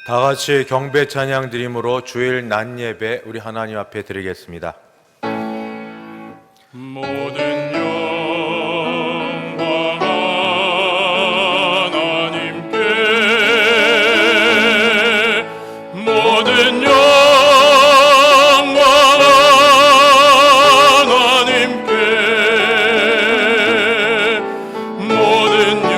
다 같이 경배 찬양 드림으로 주일 낮 예배 우리 하나님 앞에 드리겠습니다. 모든 영광 하나님께, 모든 영광 하나님께, 모든 영광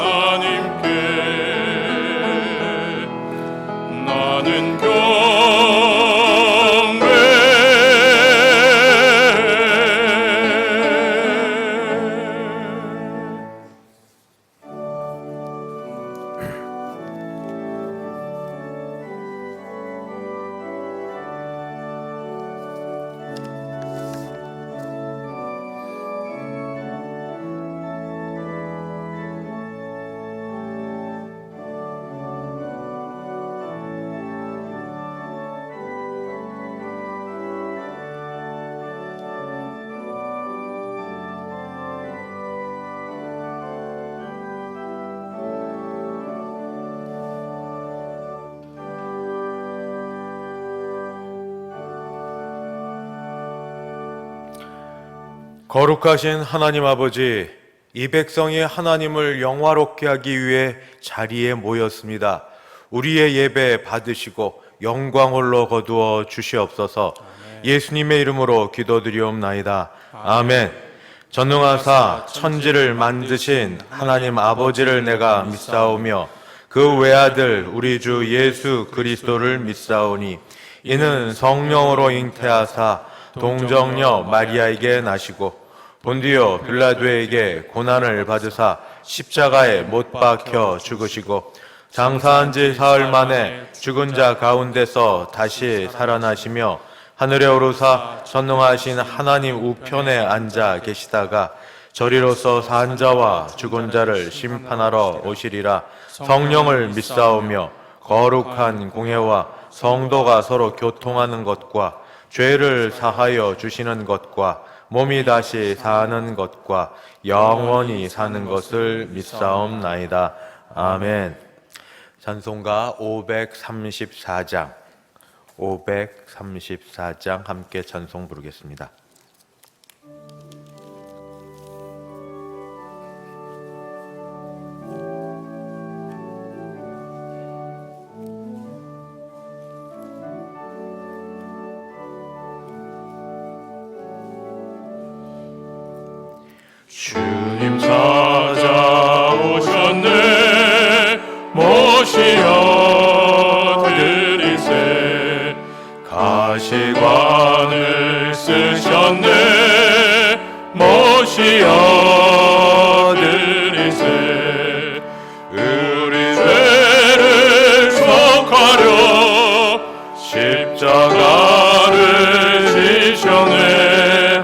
하나님께. 나는 거룩하신 하나님 아버지, 이 백성이 하나님을 영화롭게 하기 위해 자리에 모였습니다. 우리의 예배 받으시고 영광 홀로 거두어 주시옵소서. 예수님의 이름으로 기도드리옵나이다. 아멘. 전능하사 천지를 만드신 하나님 아버지를 내가 믿사오며 그 외아들 우리 주 예수 그리스도를 믿사오니 이는 성령으로 잉태하사 동정녀 마리아에게 나시고 본디오 빌라도에게 고난을 받으사 십자가에 못 박혀 죽으시고 장사한 지 사흘 만에 죽은 자 가운데서 다시 살아나시며 하늘에 오르사 전능하신 하나님 우편에 앉아 계시다가 저리로서 산 자와 죽은 자를 심판하러 오시리라. 성령을 믿사오며 거룩한 공회와 성도가 서로 교통하는 것과 죄를 사하여 주시는 것과 몸이 다시 사는 것과 영원히 사는 것을 믿사옵나이다. 아멘. 찬송가 534장 함께 찬송 부르겠습니다. 주님 찾아오셨네, 모시어 드리세. 가시관을 쓰셨네, 모시어 드리세. 우리 죄를 속하려 십자가를 지셨네.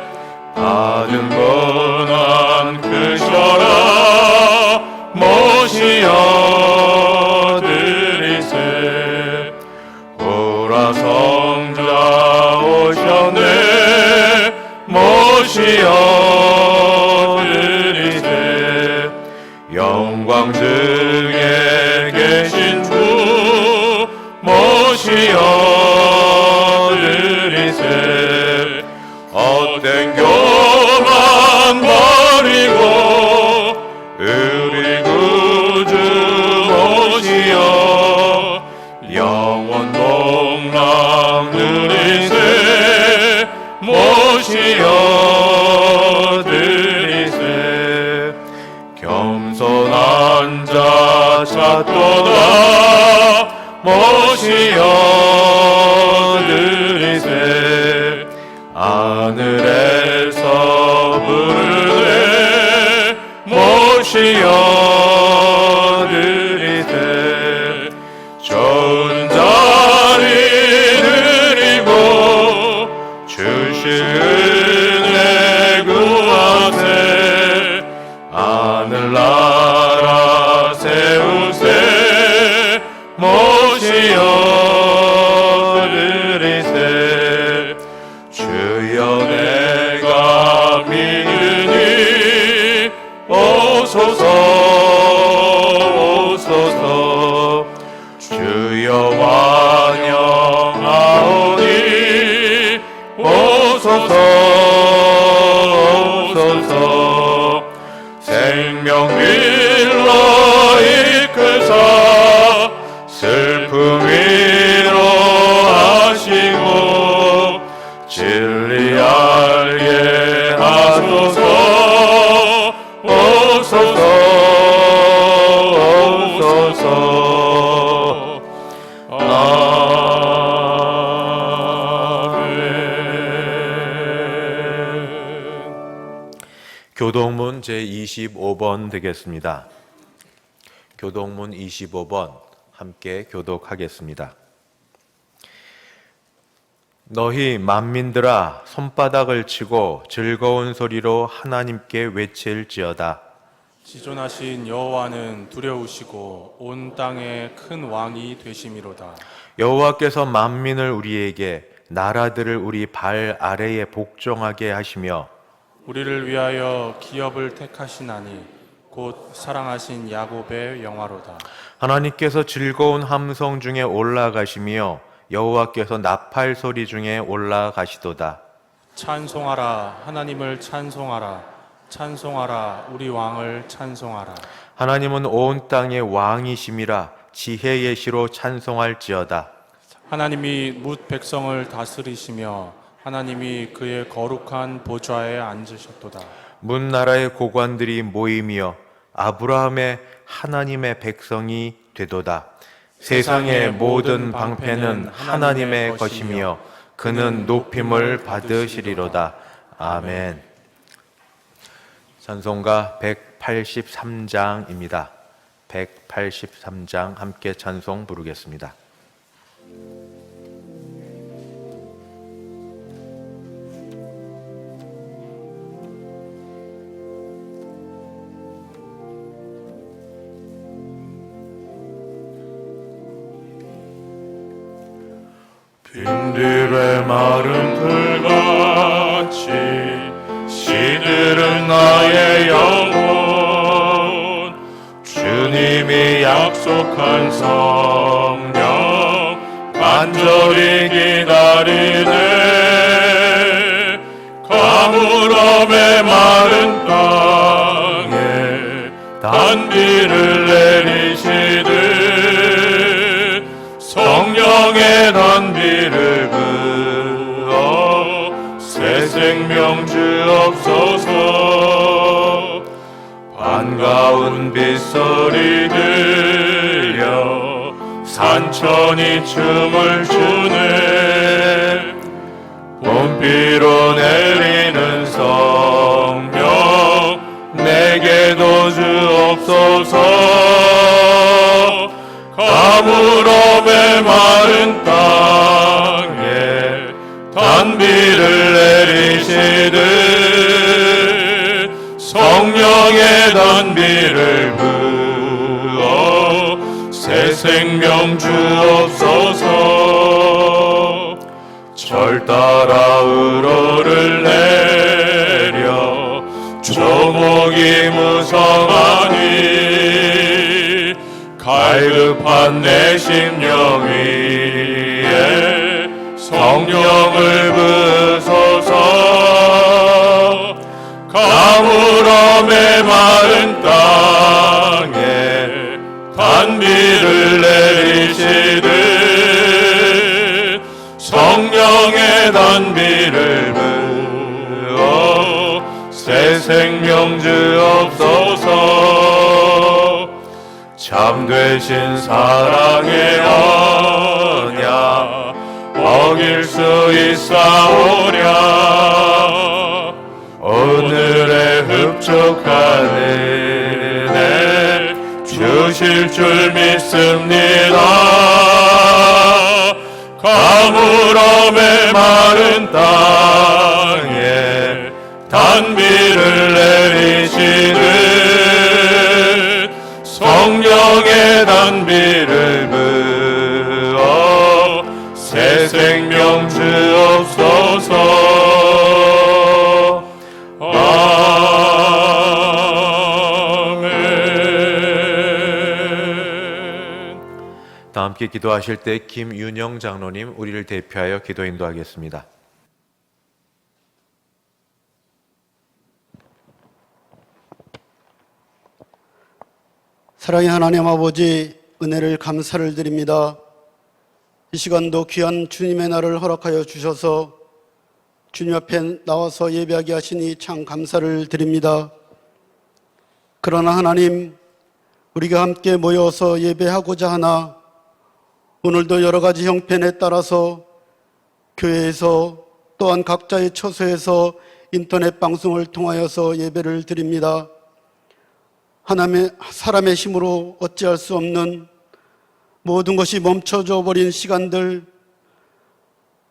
받은 고난 크셔라, 모시어 드리세. 오라 성자 오셨네, 모시어 드리세. 영광 중에 계신 주 모시어 드리세. 헛된 교만 버리고 우리 구주 오시어 영원 복락 누리세. 모시어 드리세. 겸손한 자 찾도다, 모시어 드리세. 하늘에서 부르되 모시어 드리세. 좋은 자리 드리고 주신 은혜 구하세. 하늘나라 세우세. 모시어 드리세. 주여 내가 믿으니 오소서. 생명 길로 이끄사 슬픔 위로하시고 진리 알게 하소서. 오소서 오소서. 아멘. 교동문 제25번 되겠습니다. 교동문 25번 함께 교독하겠습니다. 너희 만민들아 손바닥을 치고 즐거운 소리로 하나님께 외칠지어다. 지존하신 여호와는 두려우시고 온 땅에 큰 왕이 되심이로다. 여호와께서 만민을 우리에게 나라들을 우리 발 아래에 복종하게 하시며 우리를 위하여 기업을 택하시나니 곧 사랑하신 야곱의 영화로다. 하나님께서 즐거운 함성 중에 올라가시며 여호와께서 나팔 소리 중에 올라가시도다. 찬송하라, 하나님을 찬송하라. 찬송하라, 우리 왕을 찬송하라. 하나님은 온 땅의 왕이심이라 지혜의 시로 찬송할지어다. 하나님이 뭇 백성을 다스리시며 하나님이 그의 거룩한 보좌에 앉으셨도다. 문 나라의 고관들이 모이며 아브라함의 하나님의 백성이 되도다. 세상의 모든 방패는 하나님의 것이며 그는 높임을 받으시리로다. 아멘. 찬송가 183장입니다. 183장 함께 찬송 부르겠습니다. 빈들의 마른 풀같이 시들은 나의 영혼 주님이 약속한 성령 간절히 기다리네. 가물음의 마른 땅에 단비를 내리시듯 성령의 단비를 부어 새 생명 주옵소서. 반가운 빗소리 들려 산천이 춤을 추네. 봄비로 내리는 성령 내게도 주옵소서. 가물음의 마른 땅에 단비를 내리시듯 성령의 단비를 부어 새 생명 주옵소서. 절 따라 우로를 내려 조목이 무성하니 갈급한 내 심령 위에 성령을 부으소서. 가물음의 마른 땅에 단비를 내리시듯 성령의 단비를 부어 새 생명 주옵소서. 참되신 사랑의 언약 어길 수 있사오랴. 오늘의 흡족한 은혜 주실 줄 믿습니다. 가물음의 마른 땅에 단비를 내리시듯 성령의 단비를 부어 새 생명 주옵소서. 아멘. 다 함께 기도하실 때 김윤영 장로님 우리를 대표하여 기도 인도하겠습니다. 사랑의 하나님 아버지, 은혜를 감사를 드립니다. 이 시간도 귀한 주님의 날을 허락하여 주셔서 주님 앞에 나와서 예배하게 하시니 참 감사를 드립니다. 그러나 하나님, 우리가 함께 모여서 예배하고자 하나 오늘도 여러 가지 형편에 따라서 교회에서 또한 각자의 처소에서 인터넷 방송을 통하여서 예배를 드립니다. 하나님의 사람의 힘으로 어찌할 수 없는 모든 것이 멈춰져 버린 시간들,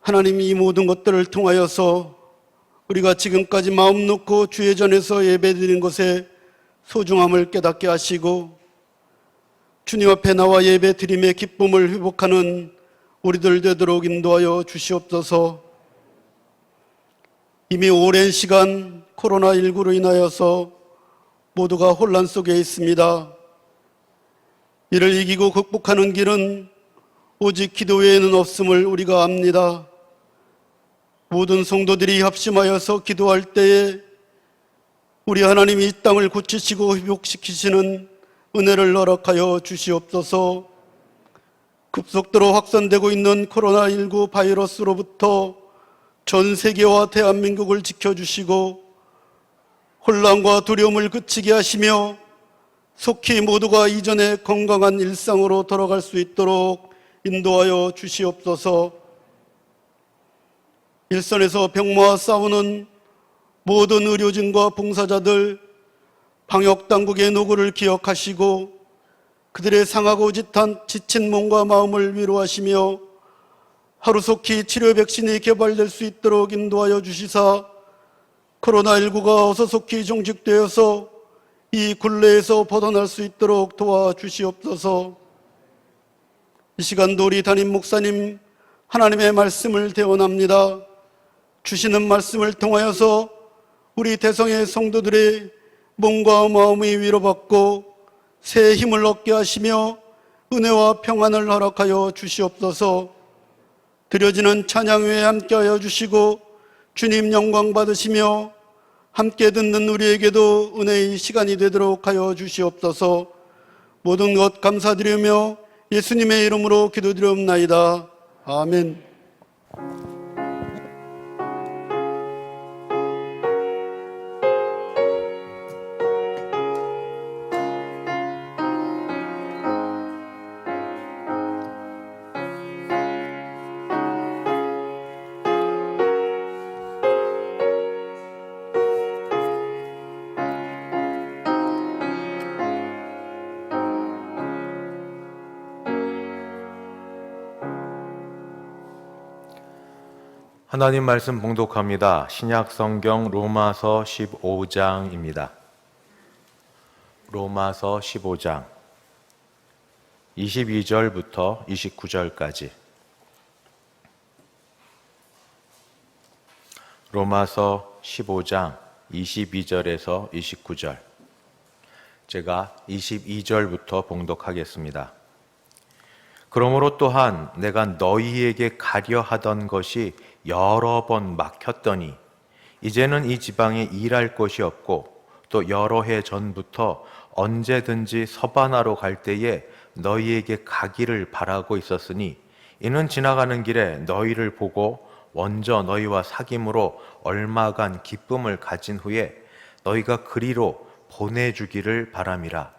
하나님이 이 모든 것들을 통하여서 우리가 지금까지 마음 놓고 주의 전에서 예배드린 것의 소중함을 깨닫게 하시고 주님 앞에 나와 예배 드림의 기쁨을 회복하는 우리들 되도록 인도하여 주시옵소서. 이미 오랜 시간 코로나19로 인하여서 모두가 혼란 속에 있습니다. 이를 이기고 극복하는 길은 오직 기도 외에는 없음을 우리가 압니다. 모든 성도들이 합심하여서 기도할 때에 우리 하나님이 이 땅을 고치시고 회복시키시는 은혜를 허락하여 주시옵소서. 급속도로 확산되고 있는 코로나19 바이러스로부터 전 세계와 대한민국을 지켜주시고 혼란과 두려움을 그치게 하시며 속히 모두가 이전의 건강한 일상으로 돌아갈 수 있도록 인도하여 주시옵소서. 일선에서 병마와 싸우는 모든 의료진과 봉사자들, 방역당국의 노고를 기억하시고 그들의 상하고 지친 몸과 마음을 위로하시며 하루속히 치료 백신이 개발될 수 있도록 인도하여 주시사 코로나19가 어서 속히 종식되어서 이 굴레에서 벗어날 수 있도록 도와주시옵소서. 이 시간도 우리 담임 목사님 하나님의 말씀을 대원합니다. 주시는 말씀을 통하여서 우리 대성의 성도들의 몸과 마음이 위로받고 새 힘을 얻게 하시며 은혜와 평안을 허락하여 주시옵소서. 드려지는 찬양 외에 함께하여 주시고 주님 영광 받으시며 함께 듣는 우리에게도 은혜의 시간이 되도록 하여 주시옵소서. 모든 것 감사드리며 예수님의 이름으로 기도드리옵나이다. 아멘. 하나님 말씀 봉독합니다. 신약 성경 로마서 15장입니다. 로마서 15장 22절부터 29절까지. 로마서 15장 22절에서 29절. 제가 22절부터 봉독하겠습니다. 그러므로 또한 내가 너희에게 가려 하던 것이 여러 번 막혔더니 이제는 이 지방에 일할 곳이 없고 또 여러 해 전부터 언제든지 서바나로 갈 때에 너희에게 가기를 바라고 있었으니 이는 지나가는 길에 너희를 보고 먼저 너희와 사귐으로 얼마간 기쁨을 가진 후에 너희가 그리로 보내주기를 바람이라.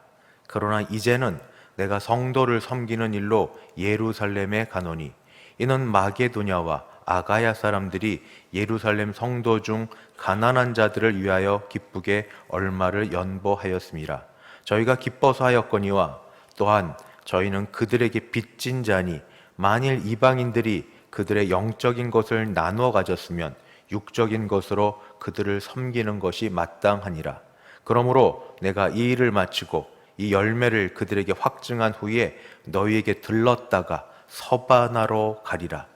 그러나 이제는 내가 성도를 섬기는 일로 예루살렘에 가노니 이는 마게도냐와 아가야 사람들이 예루살렘 성도 중 가난한 자들을 위하여 기쁘게 얼마를 연보하였음이라. 저희가 기뻐서 하였거니와 또한 저희는 그들에게 빚진 자니 만일 이방인들이 그들의 영적인 것을 나누어 가졌으면 육적인 것으로 그들을 섬기는 것이 마땅하니라. 그러므로 내가 이 일을 마치고 이 열매를 그들에게 확증한 후에 너희에게 들렀다가 서바나로 가리라.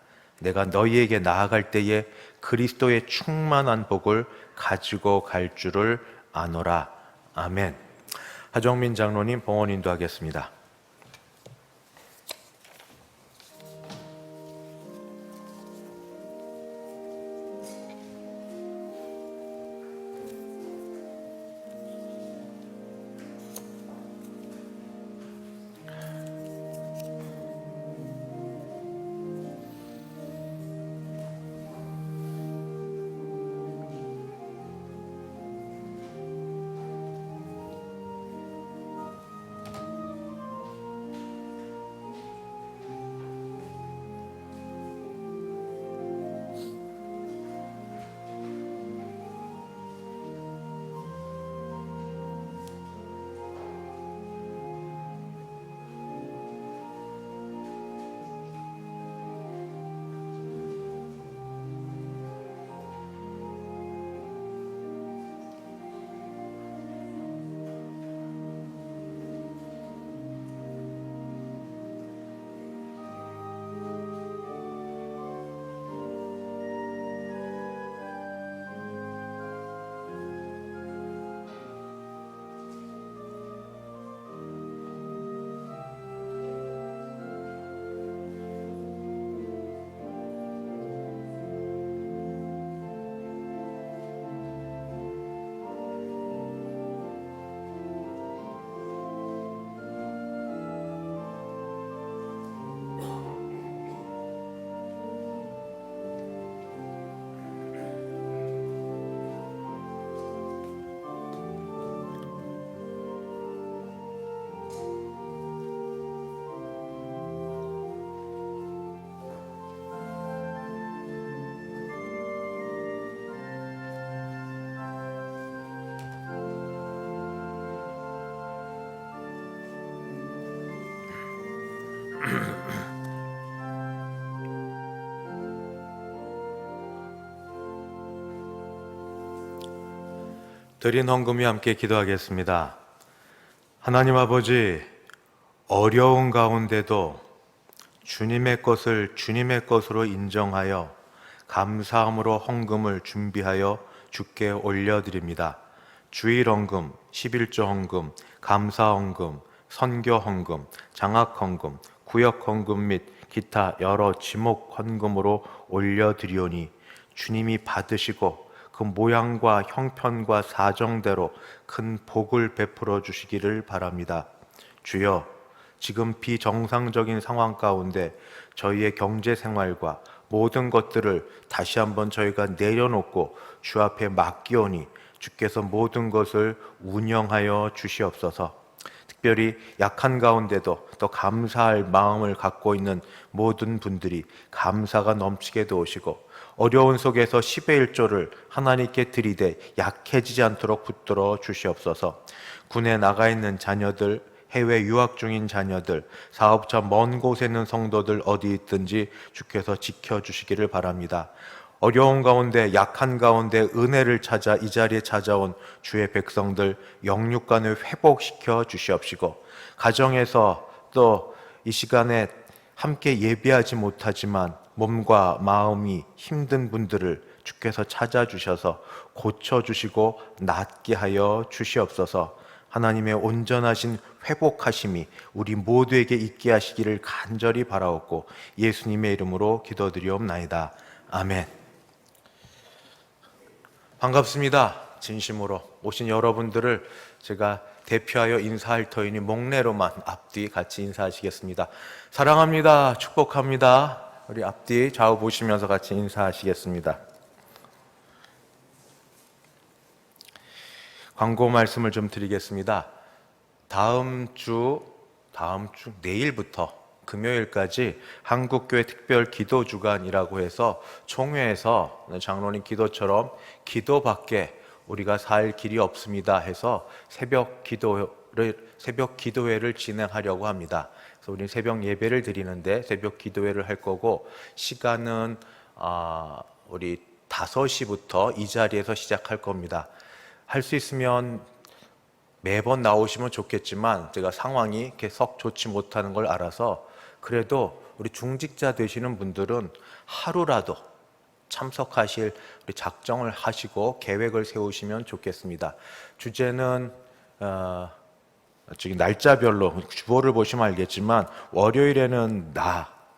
내가 너희에게 나아갈 때에 그리스도의 충만한 복을 가지고 갈 줄을 아노라. 아멘. 하정민 장로님 봉헌 인도하겠습니다. 드린 헌금이 함께 기도하겠습니다. 하나님 아버지, 어려운 가운데도 주님의 것을 주님의 것으로 인정하여 감사함으로 헌금을 준비하여 주께 올려드립니다. 주일 헌금, 11조 헌금, 감사 헌금, 선교 헌금, 장학 헌금, 구역 헌금 및 기타 여러 지목 헌금으로 올려드리오니 주님이 받으시고 그 모양과 형편과 사정대로 큰 복을 베풀어 주시기를 바랍니다. 주여, 지금 비정상적인 상황 가운데 저희의 경제 생활과 모든 것들을 다시 한번 저희가 내려놓고 주 앞에 맡기오니 주께서 모든 것을 운영하여 주시옵소서. 특별히 약한 가운데도 또 감사할 마음을 갖고 있는 모든 분들이 감사가 넘치게 도우시고 어려운 속에서 10의 1조를 하나님께 드리되 약해지지 않도록 붙들어 주시옵소서. 군에 나가 있는 자녀들, 해외 유학 중인 자녀들, 사업자 먼 곳에 있는 성도들 어디 있든지 주께서 지켜주시기를 바랍니다. 어려운 가운데 약한 가운데 은혜를 찾아 이 자리에 찾아온 주의 백성들 영육간을 회복시켜 주시옵시고, 가정에서 또 이 시간에 함께 예배하지 못하지만 몸과 마음이 힘든 분들을 주께서 찾아주셔서 고쳐주시고 낫게 하여 주시옵소서. 하나님의 온전하신 회복하심이 우리 모두에게 있게 하시기를 간절히 바라옵고 예수님의 이름으로 기도드리옵나이다. 아멘. 반갑습니다. 진심으로 오신 여러분들을 제가 대표하여 인사할 터이니 목례로만 앞뒤 같이 인사하시겠습니다. 사랑합니다. 축복합니다. 우리 앞뒤 좌우 보시면서 같이 인사하시겠습니다. 광고 말씀을 좀 드리겠습니다. 다음 주 내일부터 금요일까지 한국교회 특별 기도 주간이라고 해서 총회에서 장로님 기도처럼 기도밖에 우리가 살 길이 없습니다 해서 새벽 기도회를 진행하려고 합니다. 그래서 우리 새벽 예배를 드리는데 새벽 기도회를 할 거고, 시간은 우리 5시부터 이 자리에서 시작할 겁니다. 할 수 있으면 매번 나오시면 좋겠지만 제가 상황이 이렇게 썩 좋지 못하는 걸 알아서, 그래도 우리 중직자 되시는 분들은 하루라도 참석하실 우리 작정을 하시고 계획을 세우시면 좋겠습니다. 주제는 저기 날짜별로 주보를 보시면 알겠지만, 월요일에는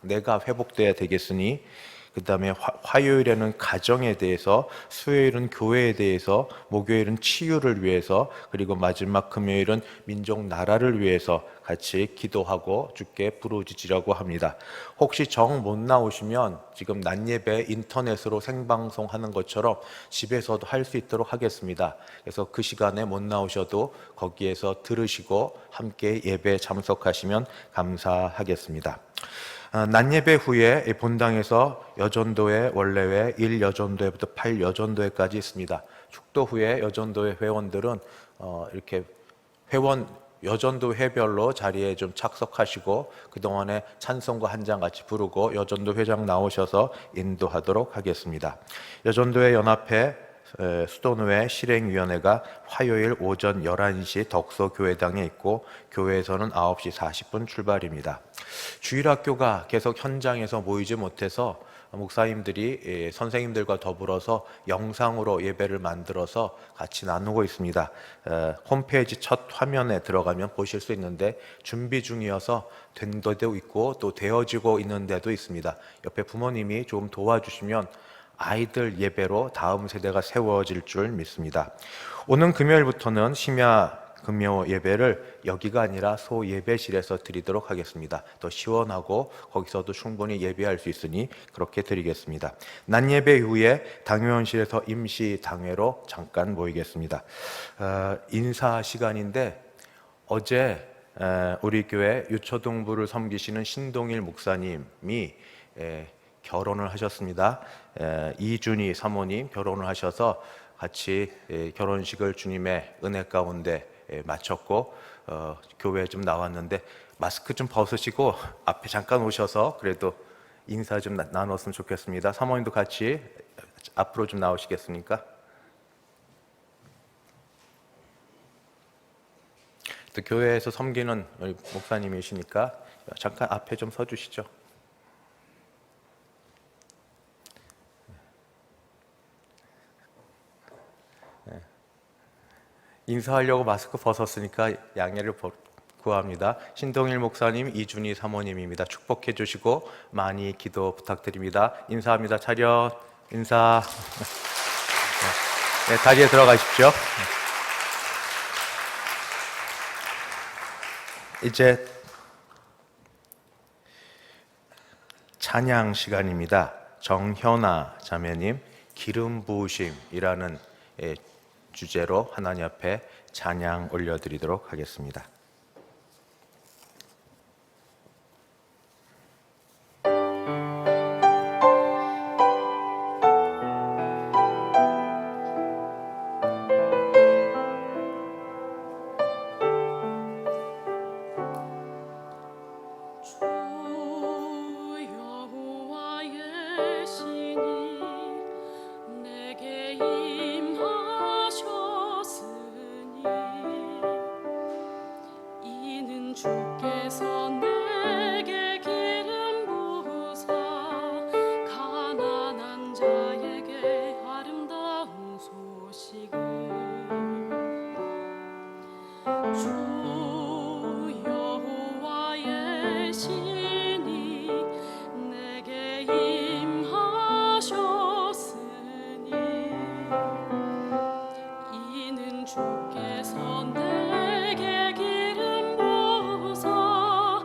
내가 회복돼야 되겠으니, 그 다음에 화요일에는 가정에 대해서, 수요일은 교회에 대해서, 목요일은 치유를 위해서, 그리고 마지막 금요일은 민족 나라를 위해서 같이 기도하고 주께 부르짖으려고 합니다. 혹시 정 못 나오시면 지금 낮예배 인터넷으로 생방송하는 것처럼 집에서도 할 수 있도록 하겠습니다. 그래서 그 시간에 못 나오셔도 거기에서 들으시고 함께 예배에 참석하시면 감사하겠습니다. 낮예배 후에 본당에서 여전도회 원래회 1여전도회부터 8여전도회까지 있습니다. 축도 후에 여전도회 회원들은 이렇게 회원 여전도 회별로 자리에 좀 착석하시고 그동안에 찬송가 한 장 같이 부르고 여전도 회장 나오셔서 인도하도록 하겠습니다. 여전도회 연합회 수도노회 실행위원회가 화요일 오전 11시 덕소교회당에 있고, 교회에서는 9시 40분 출발입니다. 주일학교가 계속 현장에서 모이지 못해서 목사님들이 선생님들과 더불어서 영상으로 예배를 만들어서 같이 나누고 있습니다. 홈페이지 첫 화면에 들어가면 보실 수 있는데, 준비 중이어서 된 데도 있고 또 되어지고 있는 데도 있습니다. 옆에 부모님이 좀 도와주시면 아이들 예배로 다음 세대가 세워질 줄 믿습니다. 오는 금요일부터는 심야 금요 예배를 여기가 아니라 소 예배실에서 드리도록 하겠습니다. 더 시원하고 거기서도 충분히 예배할 수 있으니 그렇게 드리겠습니다. 낮 예배 이후에 당회원실에서 임시 당회로 잠깐 모이겠습니다. 인사 시간인데, 어제 우리 교회 유초동부를 섬기시는 신동일 목사님이 결혼을 하셨습니다. 이준희 사모님 결혼을 하셔서 같이 결혼식을 주님의 은혜 가운데 마쳤고 교회에 좀 나왔는데 마스크 좀 벗으시고 앞에 잠깐 오셔서 그래도 인사 좀 나눴으면 좋겠습니다. 사모님도 같이 앞으로 좀 나오시겠습니까? 또 교회에서 섬기는 우리 목사님이시니까 잠깐 앞에 좀 서주시죠. 인사하려고 마스크 벗었으니까 양해를 구합니다. 신동일 목사님, 이준희 사모님입니다. 축복해 주시고 많이 기도 부탁드립니다. 인사합니다. 차렷, 인사. 네, 자리에 들어가십시오. 이제 찬양 시간입니다. 정현아 자매님, 기름 부으심이라는 주제로 하나님 앞에 찬양 올려드리도록 하겠습니다. 주께서 내게 기름 부으사 가난한 자에게 아름다운 소식을 주 여호와의 신이 내게 임하셨으니 이는 주께서 내게 기름 부으사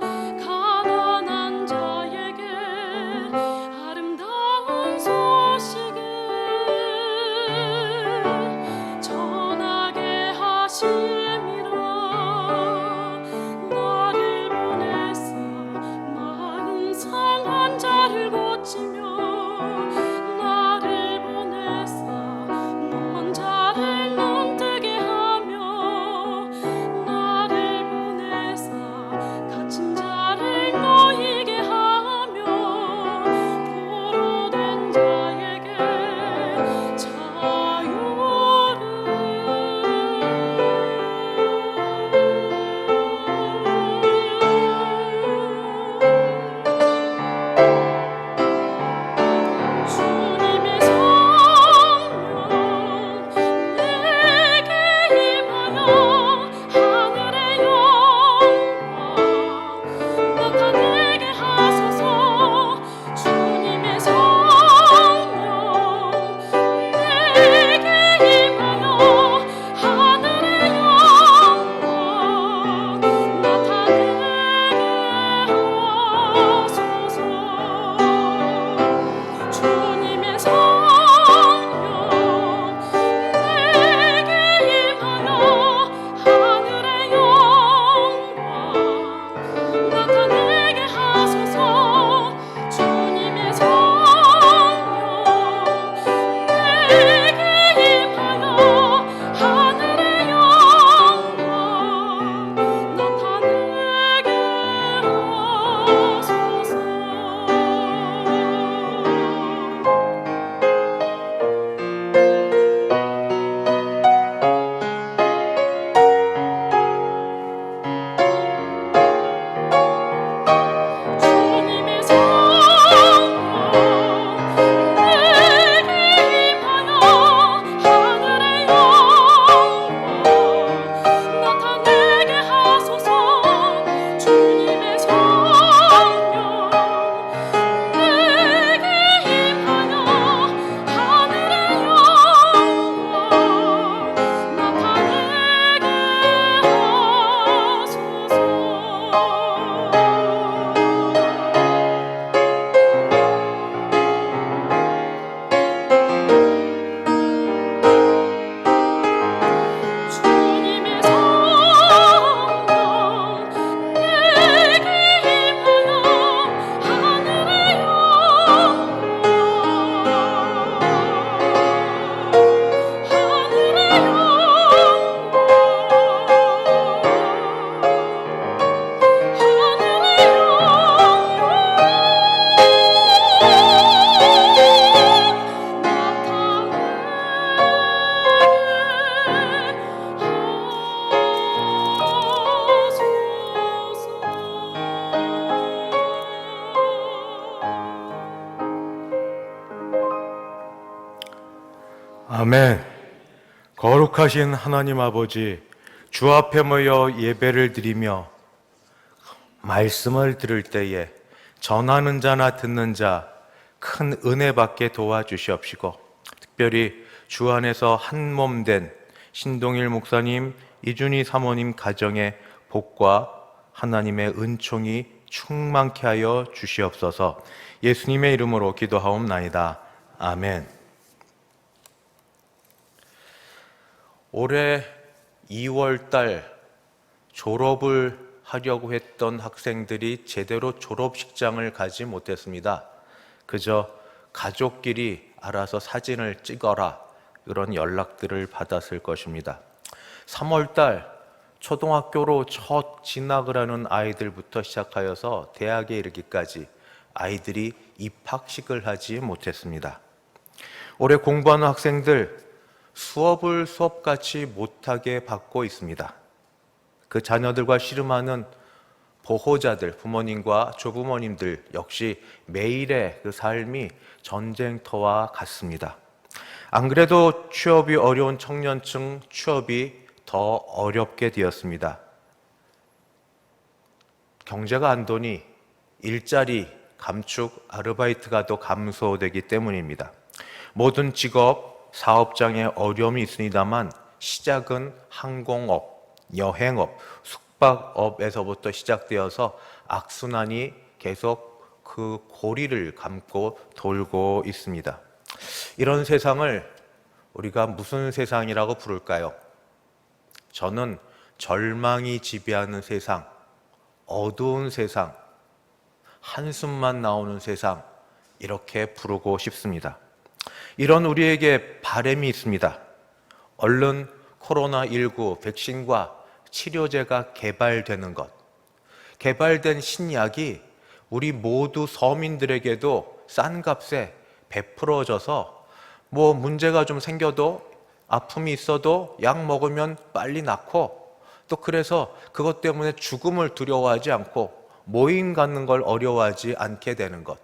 아멘. 거룩하신 하나님 아버지, 주 앞에 모여 예배를 드리며 말씀을 들을 때에 전하는 자나 듣는 자 큰 은혜 받게 도와주시옵시고, 특별히 주 안에서 한 몸 된 신동일 목사님, 이준희 사모님 가정의 복과 하나님의 은총이 충만케 하여 주시옵소서. 예수님의 이름으로 기도하옵나이다. 아멘. 올해 2월달 졸업을 하려고 했던 학생들이 제대로 졸업식장을 가지 못했습니다. 그저 가족끼리 알아서 사진을 찍어라, 그런 연락들을 받았을 것입니다. 3월달 초등학교로 첫 진학을 하는 아이들부터 시작하여서 대학에 이르기까지 아이들이 입학식을 하지 못했습니다. 올해 공부하는 학생들 수업을 수업같이 못하게 받고 있습니다. 그 자녀들과 씨름하는 보호자들, 부모님과 조부모님들 역시 매일의 그 삶이 전쟁터와 같습니다. 안 그래도 취업이 어려운 청년층 취업이 더 어렵게 되었습니다. 경제가 안 좋으니 일자리 감축, 아르바이트가 더 감소되기 때문입니다. 모든 직업, 사업장에 어려움이 있습니다만 시작은 항공업, 여행업, 숙박업에서부터 시작되어서 악순환이 계속 그 고리를 감고 돌고 있습니다. 이런 세상을 우리가 무슨 세상이라고 부를까요? 저는 절망이 지배하는 세상, 어두운 세상, 한숨만 나오는 세상, 이렇게 부르고 싶습니다. 이런 우리에게 바람이 있습니다. 얼른 코로나19 백신과 치료제가 개발되는 것, 개발된 신약이 우리 모두 서민들에게도 싼 값에 베풀어져서 뭐 문제가 좀 생겨도, 아픔이 있어도 약 먹으면 빨리 낫고, 또 그래서 그것 때문에 죽음을 두려워하지 않고 모임 갖는 걸 어려워하지 않게 되는 것,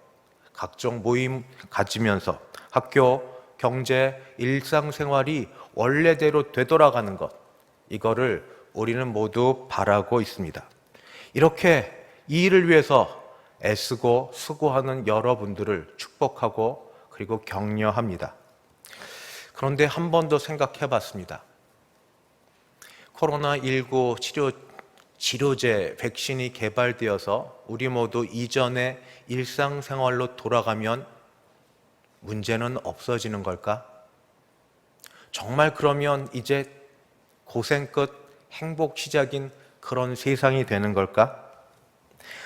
각종 모임 가지면서 학교, 경제, 일상생활이 원래대로 되돌아가는 것, 이거를 우리는 모두 바라고 있습니다. 이렇게 이 일을 위해서 애쓰고 수고하는 여러분들을 축복하고 그리고 격려합니다. 그런데 한 번 더 생각해 봤습니다. 코로나19 치료제, 백신이 개발되어서 우리 모두 이전의 일상생활로 돌아가면 문제는 없어지는 걸까? 정말 그러면 이제 고생 끝 행복 시작인 그런 세상이 되는 걸까?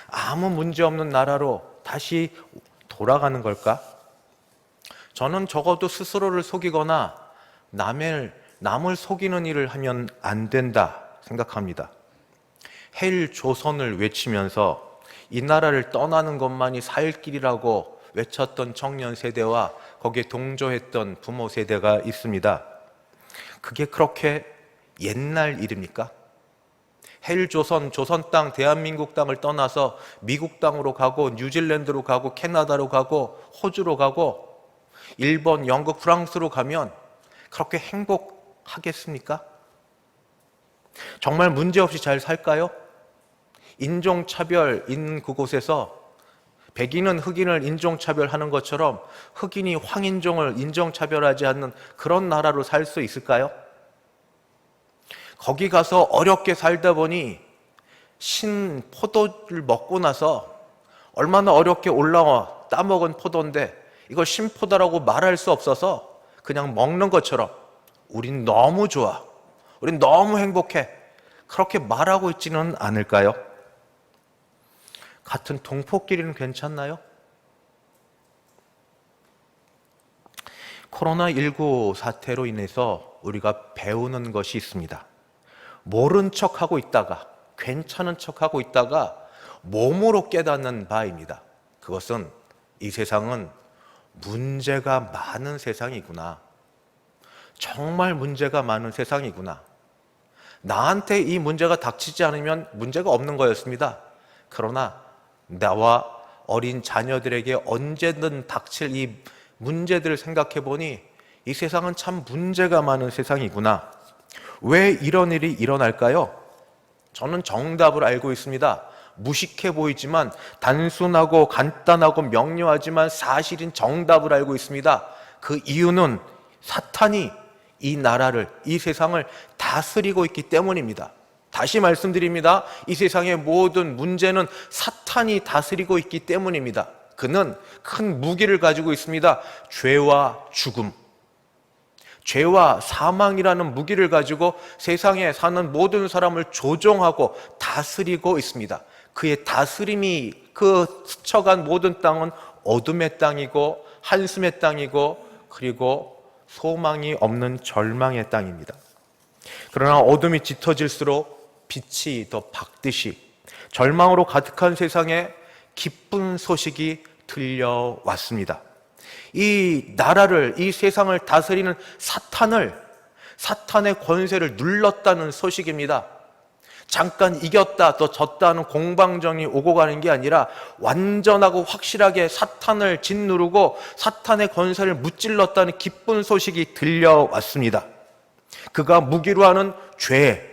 아무 문제 없는 나라로 다시 돌아가는 걸까? 저는 적어도 스스로를 속이거나 남을 속이는 일을 하면 안 된다 생각합니다. 헬 조선을 외치면서 이 나라를 떠나는 것만이 살 길이라고 외쳤던 청년 세대와 거기에 동조했던 부모 세대가 있습니다. 그게 그렇게 옛날 일입니까? 헬조선, 조선 땅, 대한민국 땅을 떠나서 미국 땅으로 가고 뉴질랜드로 가고 캐나다로 가고 호주로 가고 일본, 영국, 프랑스로 가면 그렇게 행복하겠습니까? 정말 문제없이 잘 살까요? 인종차별 있는 그곳에서 백인은 흑인을 인종차별하는 것처럼 흑인이 황인종을 인종차별하지 않는 그런 나라로 살 수 있을까요? 거기 가서 어렵게 살다 보니 신포도를 먹고 나서 얼마나 어렵게 올라와 따먹은 포도인데 이걸 신포도라고 말할 수 없어서 그냥 먹는 것처럼 우린 너무 좋아, 우린 너무 행복해, 그렇게 말하고 있지는 않을까요? 같은 동포끼리는 괜찮나요? 코로나19 사태로 인해서 우리가 배우는 것이 있습니다. 모른 척하고 있다가, 괜찮은 척하고 있다가 몸으로 깨닫는 바입니다. 그것은 이 세상은 문제가 많은 세상이구나. 정말 문제가 많은 세상이구나. 나한테 이 문제가 닥치지 않으면 문제가 없는 거였습니다. 그러나 나와 어린 자녀들에게 언제든 닥칠 이 문제들을 생각해 보니 이 세상은 참 문제가 많은 세상이구나. 왜 이런 일이 일어날까요? 저는 정답을 알고 있습니다. 무식해 보이지만 단순하고 간단하고 명료하지만 사실인 정답을 알고 있습니다. 그 이유는 사탄이 이 나라를, 이 세상을 다스리고 있기 때문입니다. 다시 말씀드립니다. 이 세상의 모든 문제는 사탄이 다스리고 있기 때문입니다. 그는 큰 무기를 가지고 있습니다. 죄와 죽음, 죄와 사망이라는 무기를 가지고 세상에 사는 모든 사람을 조종하고 다스리고 있습니다. 그의 다스림이, 그 스쳐간 모든 땅은 어둠의 땅이고 한숨의 땅이고 그리고 소망이 없는 절망의 땅입니다. 그러나 어둠이 짙어질수록 빛이 더 밝듯이 절망으로 가득한 세상에 기쁜 소식이 들려왔습니다. 이 나라를, 이 세상을 다스리는 사탄의 권세를 눌렀다는 소식입니다. 잠깐 이겼다 또 졌다는 공방전이 오고 가는 게 아니라 완전하고 확실하게 사탄을 짓누르고 사탄의 권세를 무찔렀다는 기쁜 소식이 들려왔습니다. 그가 무기로 하는 죄,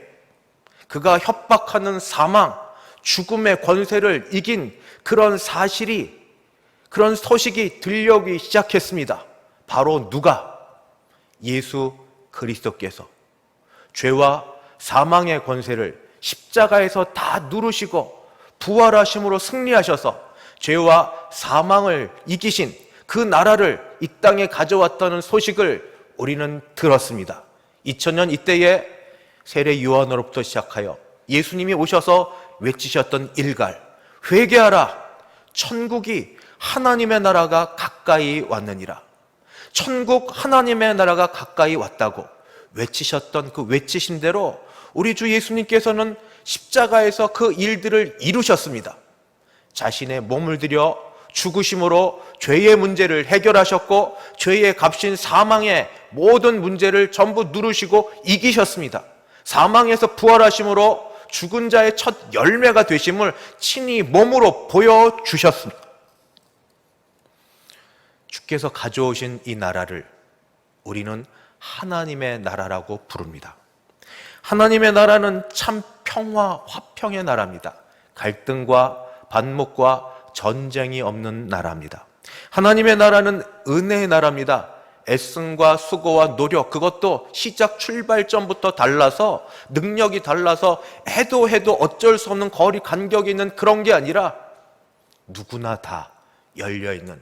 그가 협박하는 사망, 죽음의 권세를 이긴 그런 사실이, 그런 소식이 들려오기 시작했습니다. 바로 누가? 예수 그리스도께서 죄와 사망의 권세를 십자가에서 다 누르시고 부활하심으로 승리하셔서 죄와 사망을 이기신 그 나라를 이 땅에 가져왔다는 소식을 우리는 들었습니다. 2000년 이때에 세례 요한으로부터 시작하여 예수님이 오셔서 외치셨던 일갈, 회개하라, 천국이 하나님의 나라가 가까이 왔느니라. 천국 하나님의 나라가 가까이 왔다고 외치셨던 그 외치심대로 우리 주 예수님께서는 십자가에서 그 일들을 이루셨습니다. 자신의 몸을 들여 죽으심으로 죄의 문제를 해결하셨고 죄의 값인 사망의 모든 문제를 전부 누르시고 이기셨습니다. 사망에서 부활하심으로 죽은 자의 첫 열매가 되심을 친히 몸으로 보여주셨습니다. 주께서 가져오신 이 나라를 우리는 하나님의 나라라고 부릅니다. 하나님의 나라는 참 평화, 화평의 나라입니다. 갈등과 반목과 전쟁이 없는 나라입니다. 하나님의 나라는 은혜의 나라입니다. 애씀과 수고와 노력, 그것도 시작 출발점부터 달라서, 능력이 달라서 해도 어쩔 수 없는 거리 간격이 있는 그런 게 아니라 누구나 다 열려있는,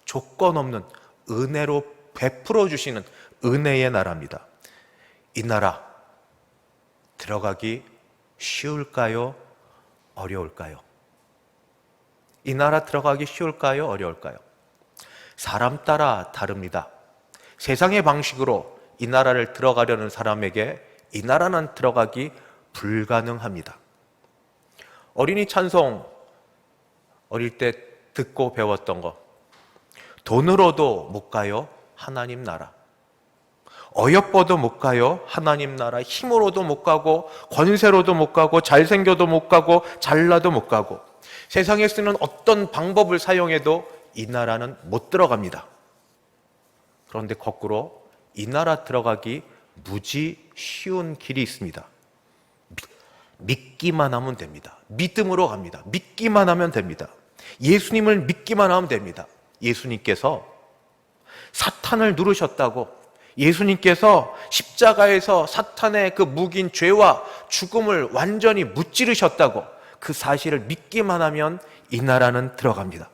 조건 없는 은혜로 베풀어 주시는 은혜의 나라입니다. 이 나라 들어가기 쉬울까요? 어려울까요? 이 나라 들어가기 쉬울까요? 어려울까요? 사람 따라 다릅니다. 세상의 방식으로 이 나라를 들어가려는 사람에게 이 나라는 들어가기 불가능합니다. 어린이 찬송 어릴 때 듣고 배웠던 거, 돈으로도 못 가요, 하나님 나라. 어여뻐도 못 가요, 하나님 나라. 힘으로도 못 가고 권세로도 못 가고 잘생겨도 못 가고 잘나도 못 가고 세상에 쓰는 어떤 방법을 사용해도 이 나라는 못 들어갑니다. 그런데 거꾸로 이 나라 들어가기 무지 쉬운 길이 있습니다. 믿기만 하면 됩니다. 믿음으로 갑니다. 믿기만 하면 됩니다. 예수님을 믿기만 하면 됩니다. 예수님께서 사탄을 누르셨다고, 예수님께서 십자가에서 사탄의 그 무기인 죄와 죽음을 완전히 무찌르셨다고, 그 사실을 믿기만 하면 이 나라는 들어갑니다.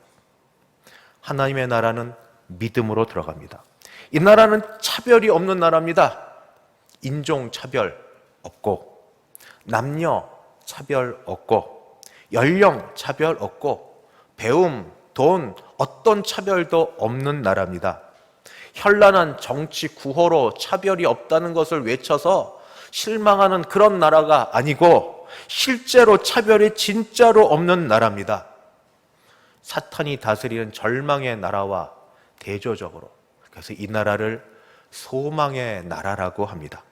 하나님의 나라는 믿음으로 들어갑니다. 이 나라는 차별이 없는 나라입니다. 인종 차별 없고, 남녀 차별 없고, 연령 차별 없고, 배움, 돈, 어떤 차별도 없는 나라입니다. 현란한 정치 구호로 차별이 없다는 것을 외쳐서 실망하는 그런 나라가 아니고 실제로 차별이 진짜로 없는 나라입니다. 사탄이 다스리는 절망의 나라와 대조적으로, 그래서 이 나라를 소망의 나라라고 합니다.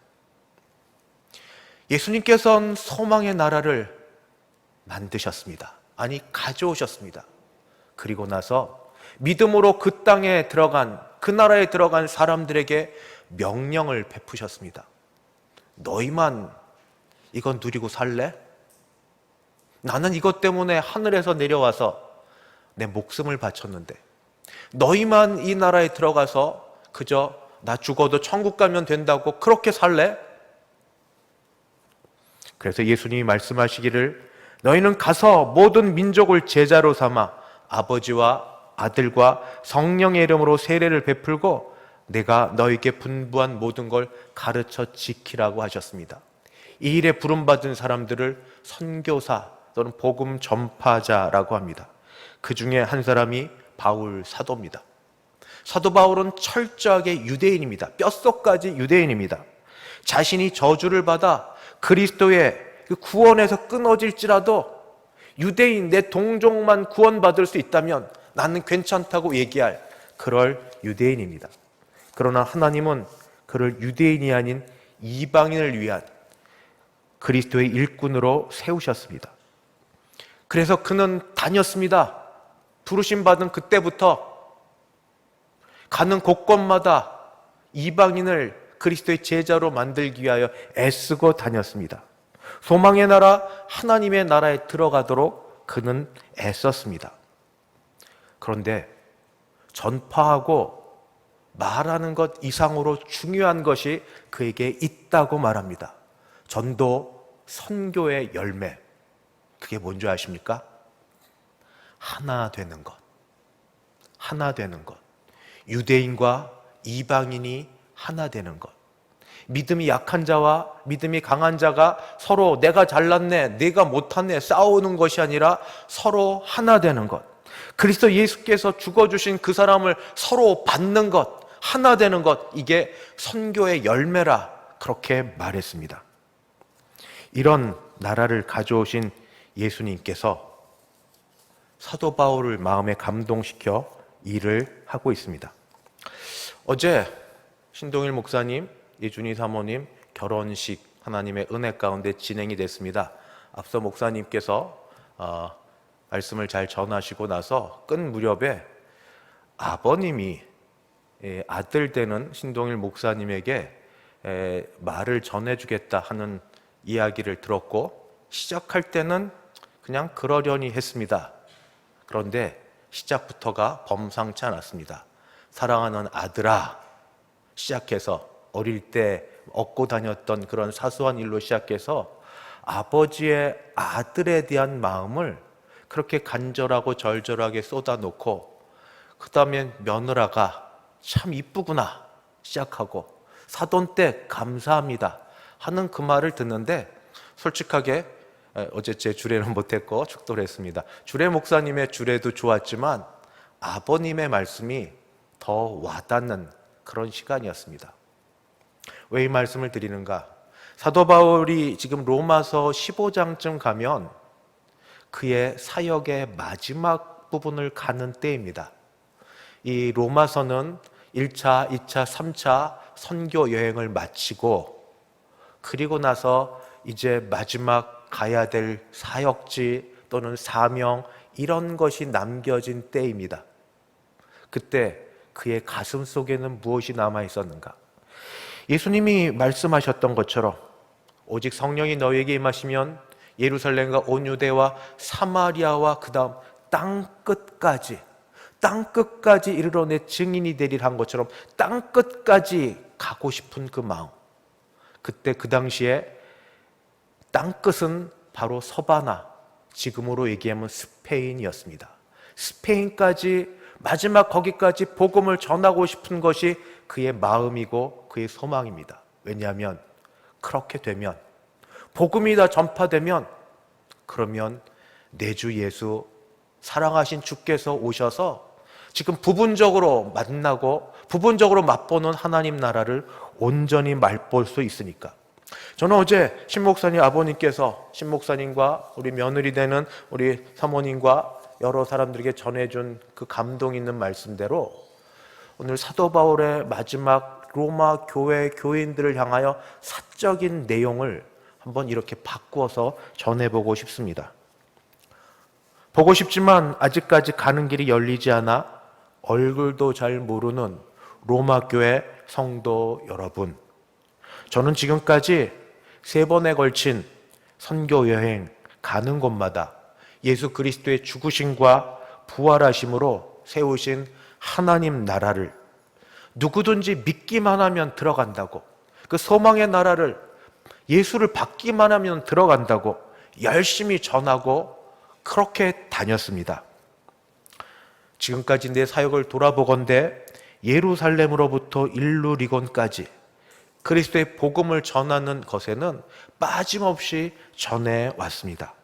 예수님께서는 소망의 나라를 만드셨습니다. 아니, 가져오셨습니다. 그리고 나서 믿음으로 그 땅에 들어간 그 나라에 들어간 사람들에게 명령을 베푸셨습니다. 너희만 이건 누리고 살래? 나는 이것 때문에 하늘에서 내려와서 내 목숨을 바쳤는데 너희만 이 나라에 들어가서 그저 나 죽어도 천국 가면 된다고 그렇게 살래? 그래서 예수님이 말씀하시기를 너희는 가서 모든 민족을 제자로 삼아 아버지와 아들과 성령의 이름으로 세례를 베풀고 내가 너희에게 분부한 모든 걸 가르쳐 지키라고 하셨습니다. 이 일에 부름받은 사람들을 선교사 또는 복음 전파자라고 합니다. 그 중에 한 사람이 바울 사도입니다. 사도 바울은 철저하게 유대인입니다. 뼛속까지 유대인입니다. 자신이 저주를 받아 그리스도의 그 구원에서 끊어질지라도 유대인 내 동족만 구원받을 수 있다면 나는 괜찮다고 얘기할 그럴 유대인입니다. 그러나 하나님은 그를 유대인이 아닌 이방인을 위한 그리스도의 일꾼으로 세우셨습니다. 그래서 그는 다녔습니다. 부르심 받은 그때부터 가는 곳곳마다 이방인을 그리스도의 제자로 만들기 위하여 애쓰고 다녔습니다. 소망의 나라 하나님의 나라에 들어가도록 그는 애썼습니다. 그런데 전파하고 말하는 것 이상으로 중요한 것이 그에게 있다고 말합니다. 전도, 선교의 열매. 그게 뭔지 아십니까? 하나 되는 것. 하나 되는 것. 유대인과 이방인이 하나 되는 것. 믿음이 약한 자와 믿음이 강한 자가 서로 내가 잘났네, 내가 못하네 싸우는 것이 아니라 서로 하나 되는 것. 그리스도 예수께서 죽어주신 그 사람을 서로 받는 것, 하나 되는 것, 이게 선교의 열매라 그렇게 말했습니다. 이런 나라를 가져오신 예수님께서 사도 바울을 마음에 감동시켜 일을 하고 있습니다. 어제 신동일 목사님, 이준희 사모님 결혼식 하나님의 은혜 가운데 진행이 됐습니다. 앞서 목사님께서 말씀을 잘 전하시고 나서 끝 무렵에 아버님이 아들 되는 신동일 목사님에게 말을 전해주겠다 하는 이야기를 들었고 시작할 때는 그냥 그러려니 했습니다. 그런데 시작부터가 범상치 않았습니다. 사랑하는 아들아 시작해서 어릴 때 얻고 다녔던 그런 사소한 일로 시작해서 아버지의 아들에 대한 마음을 그렇게 간절하고 절절하게 쏟아놓고 그 다음에 며느라가 참 이쁘구나 시작하고 사돈 때 감사합니다 하는 그 말을 듣는데 솔직하게 어제 제 주례는 못했고 축도를 했습니다. 주례 목사님의 주례도 좋았지만 아버님의 말씀이 더 와닿는 그런 시간이었습니다. 왜 이 말씀을 드리는가? 사도 바울이 지금 로마서 15장쯤 가면 그의 사역의 마지막 부분을 가는 때입니다. 이 로마서는 1차, 2차, 3차 선교 여행을 마치고 그리고 나서 이제 마지막 가야 될 사역지 또는 사명 이런 것이 남겨진 때입니다. 그때 그의 가슴 속에는 무엇이 남아 있었는가? 예수님이 말씀하셨던 것처럼 오직 성령이 너희에게 임하시면 예루살렘과 온 유대와 사마리아와 그 다음 땅끝까지 이르러 내 증인이 되리라 한 것처럼 땅끝까지 가고 싶은 그 마음. 그때 그 당시에 땅끝은 바로 서바나, 지금으로 얘기하면 스페인이었습니다. 스페인까지 마지막 거기까지 복음을 전하고 싶은 것이 그의 마음이고 그의 소망입니다. 왜냐하면 그렇게 되면 복음이 다 전파되면 그러면 내 주 예수 사랑하신 주께서 오셔서 지금 부분적으로 만나고 부분적으로 맛보는 하나님 나라를 온전히 맛볼 수 있으니까. 저는 어제 신목사님 아버님께서 신목사님과 우리 며느리 되는 우리 사모님과 여러 사람들에게 전해준 그 감동 있는 말씀대로 오늘 사도 바울의 마지막 로마 교회 교인들을 향하여 사적인 내용을 한번 이렇게 바꾸어서 전해보고 싶습니다. 보고 싶지만 아직까지 가는 길이 열리지 않아 얼굴도 잘 모르는 로마 교회 성도 여러분, 저는 지금까지 3번에 걸친 선교 여행 가는 곳마다 예수 그리스도의 죽으심과 부활하심으로 세우신 하나님 나라를 누구든지 믿기만 하면 들어간다고, 그 소망의 나라를 예수를 받기만 하면 들어간다고 열심히 전하고 그렇게 다녔습니다. 지금까지 내 사역을 돌아보건대 예루살렘으로부터 일루리곤까지 그리스도의 복음을 전하는 것에는 빠짐없이 전해왔습니다.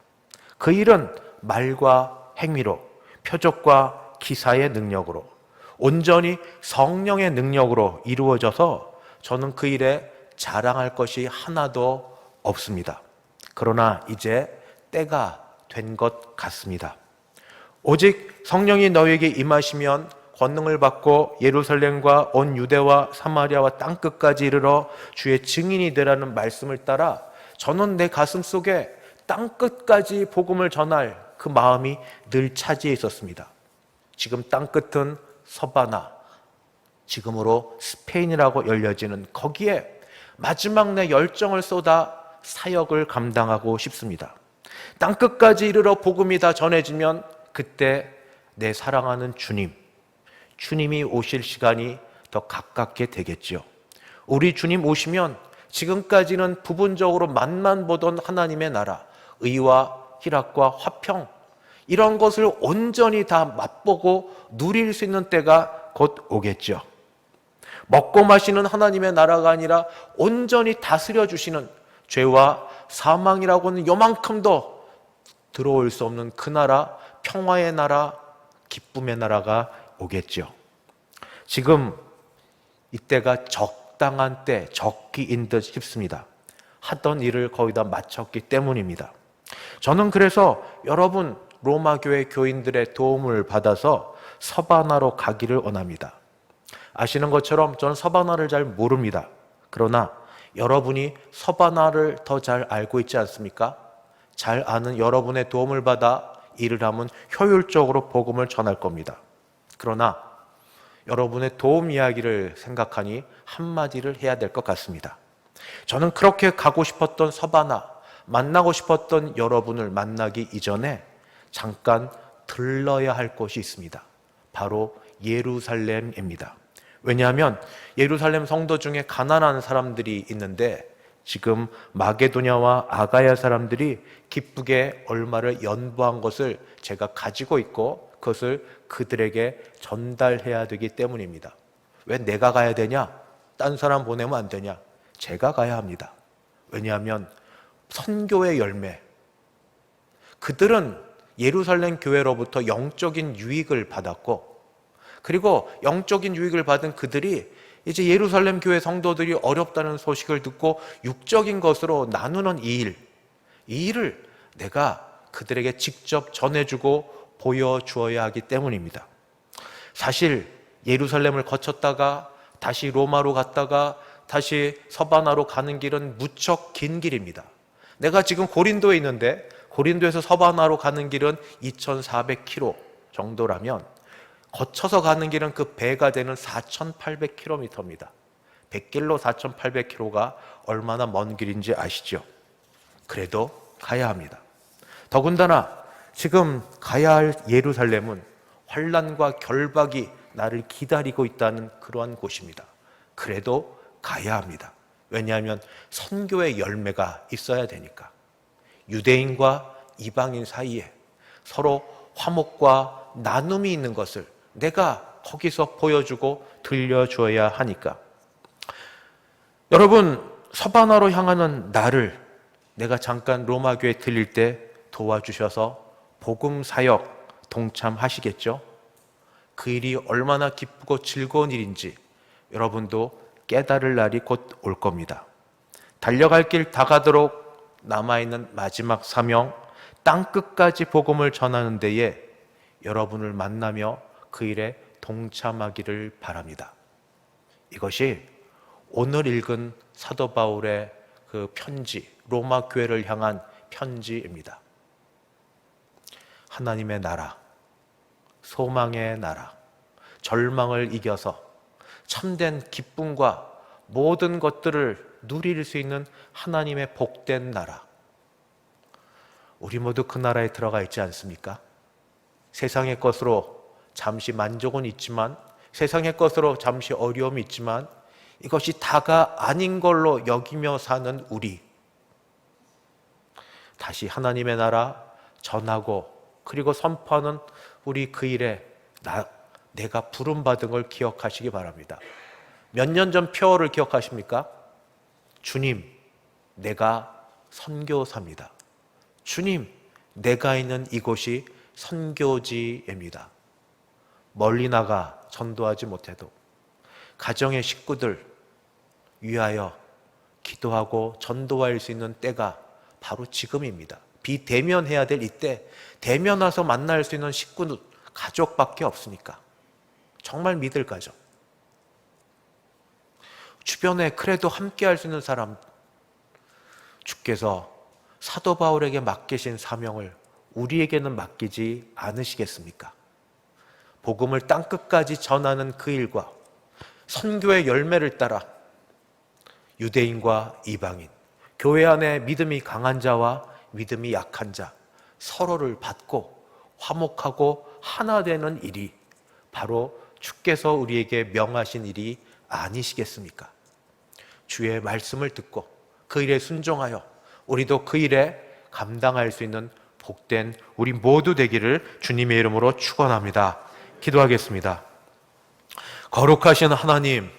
그 일은 말과 행위로, 표적과 기사의 능력으로, 온전히 성령의 능력으로 이루어져서 저는 그 일에 자랑할 것이 하나도 없습니다. 그러나 이제 때가 된 것 같습니다. 오직 성령이 너에게 임하시면 권능을 받고 예루살렘과 온 유대와 사마리아와 땅끝까지 이르러 주의 증인이 되라는 말씀을 따라 저는 내 가슴 속에 땅끝까지 복음을 전할 그 마음이 늘 차지해 있었습니다. 지금 땅끝은 서바나, 지금으로 스페인이라고 열려지는 거기에 마지막 내 열정을 쏟아 사역을 감당하고 싶습니다. 땅끝까지 이르러 복음이 다 전해지면 그때 내 사랑하는 주님이 오실 시간이 더 가깝게 되겠죠. 우리 주님 오시면 지금까지는 부분적으로 맛만 보던 하나님의 나라, 의와 희락과 화평, 이런 것을 온전히 다 맛보고 누릴 수 있는 때가 곧 오겠죠. 먹고 마시는 하나님의 나라가 아니라 온전히 다스려 주시는, 죄와 사망이라고는 요만큼도 들어올 수 없는 그 나라, 평화의 나라, 기쁨의 나라가 오겠죠. 지금 이때가 적당한 때, 적기인 듯 싶습니다. 하던 일을 거의 다 마쳤기 때문입니다. 저는 그래서 여러분 로마 교회 교인들의 도움을 받아서 서바나로 가기를 원합니다. 아시는 것처럼 저는 서바나를 잘 모릅니다. 그러나 여러분이 서바나를 더 잘 알고 있지 않습니까? 잘 아는 여러분의 도움을 받아 일을 하면 효율적으로 복음을 전할 겁니다. 그러나 여러분의 도움 이야기를 생각하니 한마디를 해야 될 것 같습니다. 저는 그렇게 가고 싶었던 서바나, 만나고 싶었던 여러분을 만나기 이전에 잠깐 들러야 할 곳이 있습니다. 바로 예루살렘입니다. 왜냐하면 예루살렘 성도 중에 가난한 사람들이 있는데 지금 마게도냐와 아가야 사람들이 기쁘게 얼마를 연보한 것을 제가 가지고 있고 그것을 그들에게 전달해야 되기 때문입니다. 왜 내가 가야 되냐? 딴 사람 보내면 안 되냐? 제가 가야 합니다. 왜냐하면 선교의 열매, 그들은 예루살렘 교회로부터 영적인 유익을 받았고, 그리고 영적인 유익을 받은 그들이 이제 예루살렘 교회 성도들이 어렵다는 소식을 듣고 육적인 것으로 나누는 이 일을 내가 그들에게 직접 전해주고 보여주어야 하기 때문입니다. 사실 예루살렘을 거쳤다가 다시 로마로 갔다가 다시 서바나로 가는 길은 무척 긴 길입니다. 내가 지금 고린도에 있는데 고린도에서 서바나로 가는 길은 2,400km 정도라면 거쳐서 가는 길은 그 배가 되는 4,800km입니다. 100길로 4,800km가 얼마나 먼 길인지 아시죠? 그래도 가야 합니다. 더군다나 지금 가야 할 예루살렘은 환난과 결박이 나를 기다리고 있다는 그러한 곳입니다. 그래도 가야 합니다. 왜냐하면 선교의 열매가 있어야 되니까. 유대인과 이방인 사이에 서로 화목과 나눔이 있는 것을 내가 거기서 보여주고 들려줘야 하니까. 여러분, 서바나로 향하는 나를 내가 잠깐 로마 교회에 들릴 때 도와주셔서 복음 사역 동참하시겠죠? 그 일이 얼마나 기쁘고 즐거운 일인지 여러분도 깨달을 날이 곧 올 겁니다. 달려갈 길 다가도록 남아있는 마지막 사명, 땅끝까지 복음을 전하는 데에 여러분을 만나며 그 일에 동참하기를 바랍니다. 이것이 오늘 읽은 사도 바울의 그 편지, 로마 교회를 향한 편지입니다. 하나님의 나라, 소망의 나라, 절망을 이겨서 참된 기쁨과 모든 것들을 누릴 수 있는 하나님의 복된 나라. 우리 모두 그 나라에 들어가 있지 않습니까? 세상의 것으로 잠시 만족은 있지만, 세상의 것으로 잠시 어려움이 있지만, 이것이 다가 아닌 걸로 여기며 사는 우리, 다시 하나님의 나라 전하고 그리고 선포하는 우리 그 일에 내가 부름받은 걸 기억하시기 바랍니다. 몇 년 전 표어를 기억하십니까? 주님, 내가 선교사입니다. 주님, 내가 있는 이곳이 선교지입니다. 멀리 나가 전도하지 못해도 가정의 식구들 위하여 기도하고 전도할 수 있는 때가 바로 지금입니다. 비대면해야 될 이때 대면 와서 만날 수 있는 식구, 가족밖에 없으니까. 정말 믿을 가정. 주변에 그래도 함께 할 수 있는 사람, 주께서 사도 바울에게 맡기신 사명을 우리에게는 맡기지 않으시겠습니까? 복음을 땅끝까지 전하는 그 일과 선교의 열매를 따라 유대인과 이방인, 교회 안에 믿음이 강한 자와 믿음이 약한 자, 서로를 받고 화목하고 하나 되는 일이 바로 주께서 우리에게 명하신 일이 아니시겠습니까? 주의 말씀을 듣고 그 일에 순종하여 우리도 그 일에 감당할 수 있는 복된 우리 모두 되기를 주님의 이름으로 축원합니다. 기도하겠습니다. 거룩하신 하나님,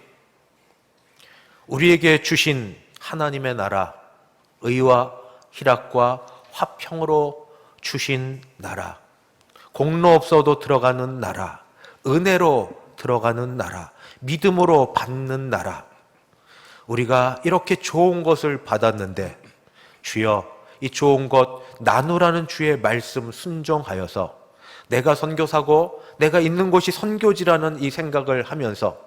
우리에게 주신 하나님의 나라, 의와 희락과 화평으로 주신 나라, 공로 없어도 들어가는 나라, 은혜로 들어가는 나라, 믿음으로 받는 나라, 우리가 이렇게 좋은 것을 받았는데 주여, 이 좋은 것 나누라는 주의 말씀 순종하여서 내가 선교사고 내가 있는 곳이 선교지라는 이 생각을 하면서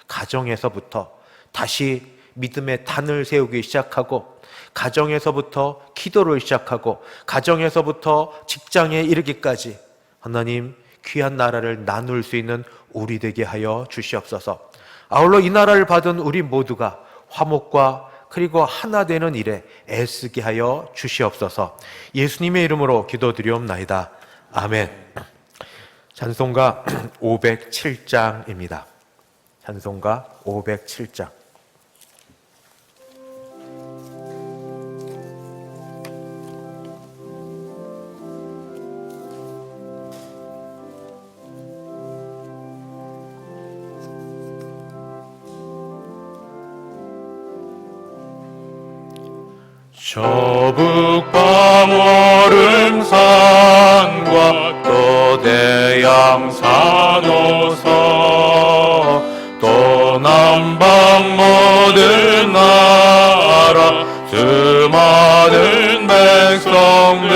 가정에서부터 다시 믿음의 단을 세우기 시작하고, 가정에서부터 기도를 시작하고, 가정에서부터 직장에 이르기까지 하나님 귀한 나라를 나눌 수 있는 우리 되게 하여 주시옵소서. 아울러 이 나라를 받은 우리 모두가 화목과 그리고 하나 되는 일에 애쓰게 하여 주시옵소서. 예수님의 이름으로 기도드리옵나이다. 아멘. 찬송가 507장입니다. 찬송가 507장. 저 북방 오름산과 또 대양산 오서 또 남방 모든 나라 수많은 백성들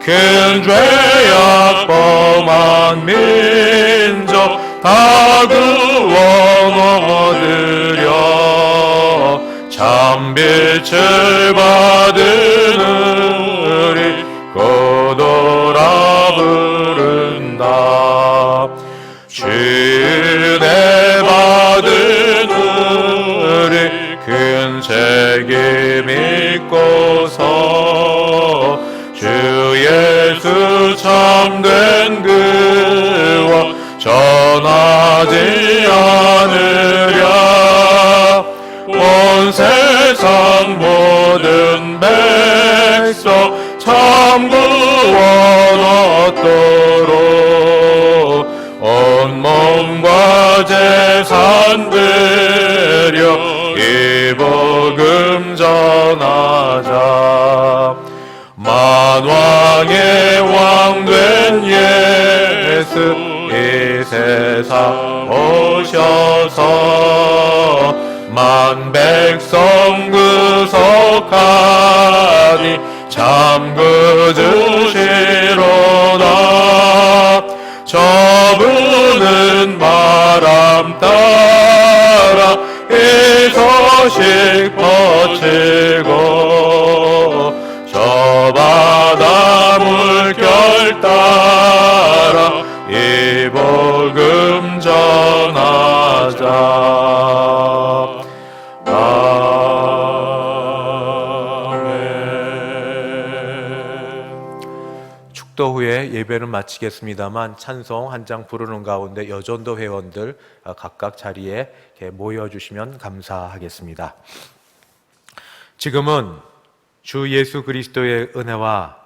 큰 죄악 범한 민족 다 구원 얻으려 참빛을 받은 우리 고도라 부른다. 주은혜 받은 우리 큰 책임 믿고서 주 예수 참된 그와 전하지 않으랴. 온 세상 모든 백성 참 구원 얻도록 온 몸과 재산 드려 이 복음 전하자. 만왕의 왕 된 예수 이 세상 오셔서 만 백성 구속하니 참 그주시로다. 저분은 바람 따라 이 소식 퍼치고 저 바다 물결 따라 이 복음 전하 축도 후에 예배를 마치겠습니다만 찬송 한 장 부르는 가운데 여전도 회원들 각각 자리에 이렇게 모여주시면 감사하겠습니다. 지금은 주 예수 그리스도의 은혜와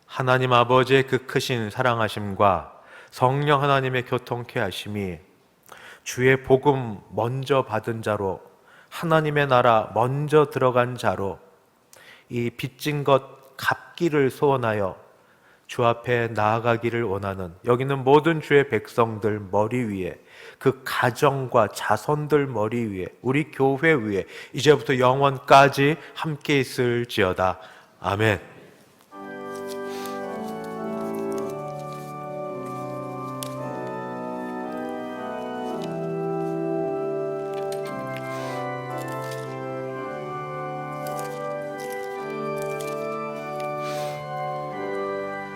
하나님 아버지의 그 크신 사랑하심과 성령 하나님의 교통케 하심이 주의 복음 먼저 받은 자로 하나님의 나라 먼저 들어간 자로 이 빚진 것 갚기를 소원하여 주 앞에 나아가기를 원하는 여기 있는 모든 주의 백성들 머리 위에 그 가정과 자손들 머리 위에 우리 교회 위에 이제부터 영원까지 함께 있을지어다. 아멘.